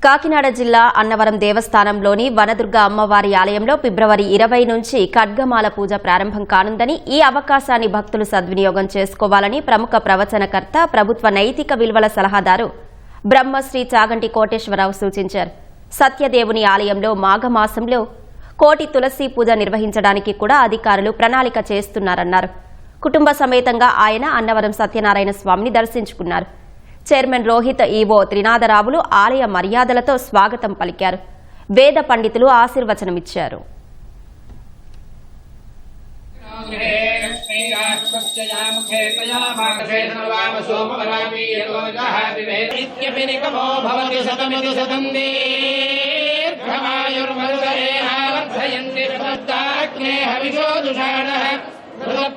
కాకినాడ జిల్లా అన్నవరం దేవస్థానంలోని వనదుర్గ అమ్మవారి ఆలయంలో ఫిబ్రవరి 20 నుంచి ఖడ్గమాల పూజ ప్రారంభం కానుందని, ఈ అవకాశాన్ని భక్తులు సద్వినియోగం చేసుకోవాలని ప్రముఖ ప్రవచనకర్త, ప్రభుత్వ నైతిక విలువల సలహాదారు బ్రహ్మశ్రీ చాగంటి కోటేశ్వరరావు సూచించారు. సత్యదేవుని ఆలయంలో మాఘమాసంలో కోటి తులసి పూజ నిర్వహించడానికి కూడా అధికారులు ప్రణాళిక చేస్తున్నారన్నారు. కుటుంబ సమేతంగా ఆయన అన్నవరం సత్యనారాయణ స్వామిని దర్శించుకున్నారు. చైర్మన్ రోహిత్, ఈవో త్రినాథరావులు ఆలయ మర్యాదలతో స్వాగతం పలికారు. వేద పండితులు ఆశీర్వచనమిచ్చారు.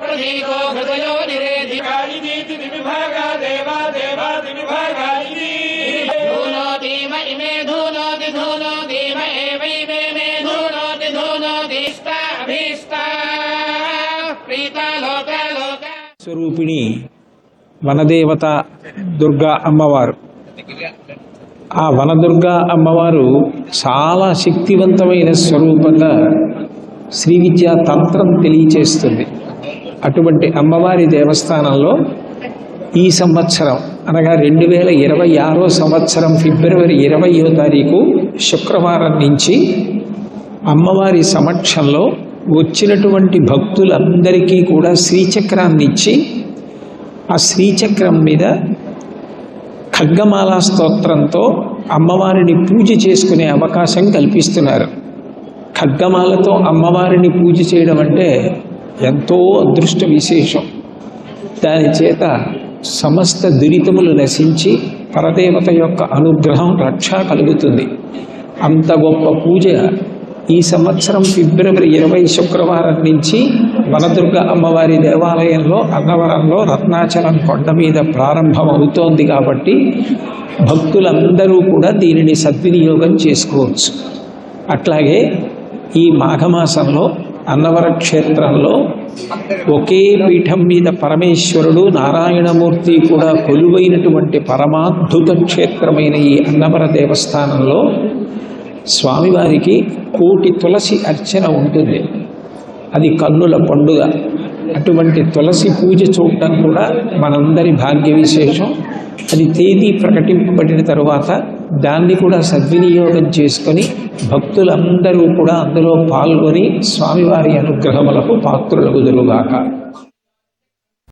ప్రతీకో హృదయో నిరేధికాళిదీతి విభాగా దేవా దేవాది విభాగాళిదీ ధూనోతిమ ఇమే ధూనోతి ధూనోతిమ ఏవైమే మే ధూనోతి ధూనోతిష్ట అభీష్ట ప్రీత లోక లోక స్వరూపిణి వనదేవత దుర్గా అమ్మవారు. ఆ వనదుర్గా అమ్మవారు చాలా శక్తివంతమైన స్వరూపంగా శ్రీ విద్యా తంత్రం తెలియచేస్తుంది. అటువంటి అమ్మవారి దేవస్థానంలో ఈ సంవత్సరం అనగా 2026 సంవత్సరం ఫిబ్రవరి 20వ తారీఖు శుక్రవారం నుంచి అమ్మవారి సమక్షంలో వచ్చినటువంటి భక్తులందరికీ కూడా శ్రీచక్రాన్ని ఇచ్చి, ఆ శ్రీచక్రం మీద ఖడ్గమాలా స్తోత్రంతో అమ్మవారిని పూజ చేసుకునే అవకాశం కల్పిస్తున్నారు. ఖడ్గమాలతో అమ్మవారిని పూజ చేయడం అంటే ఎంతో అదృష్ట విశేషం. దాని చేత సమస్త దురితములు నశించి పరదేవత యొక్క అనుగ్రహం, రక్ష కలుగుతుంది. అంత గొప్ప పూజ ఈ సంవత్సరం ఫిబ్రవరి 20 శుక్రవారం నుంచి వనదుర్గ అమ్మవారి దేవాలయంలో అన్నవరంలో రత్నాచలం కొండ మీద ప్రారంభం అవుతోంది. కాబట్టి భక్తులందరూ కూడా దీనిని సద్వినియోగం చేసుకోవచ్చు. అట్లాగే ఈ మాఘమాసంలో అన్నవర క్షేత్రంలో ఒకే పీఠం మీద పరమేశ్వరుడు, నారాయణమూర్తి కూడా కొలువైనటువంటి పరమాద్భుత క్షేత్రమైన ఈ అన్నవర దేవస్థానంలో స్వామివారికి కోటి తులసి అర్చన ఉంటుంది. అది కన్నుల పండుగ. అటువంటి తులసి పూజ చూడటం కూడా మనందరి భాగ్య విశేషం. అది తేదీ ప్రకటింపబడిన తరువాత దాన్ని కూడా సద్వినియోగం చేసుకొని భక్తులందరూ కూడా అందులో పాల్గొని స్వామివారి అనుగ్రహములకు పాత్రులగుదురుగాక.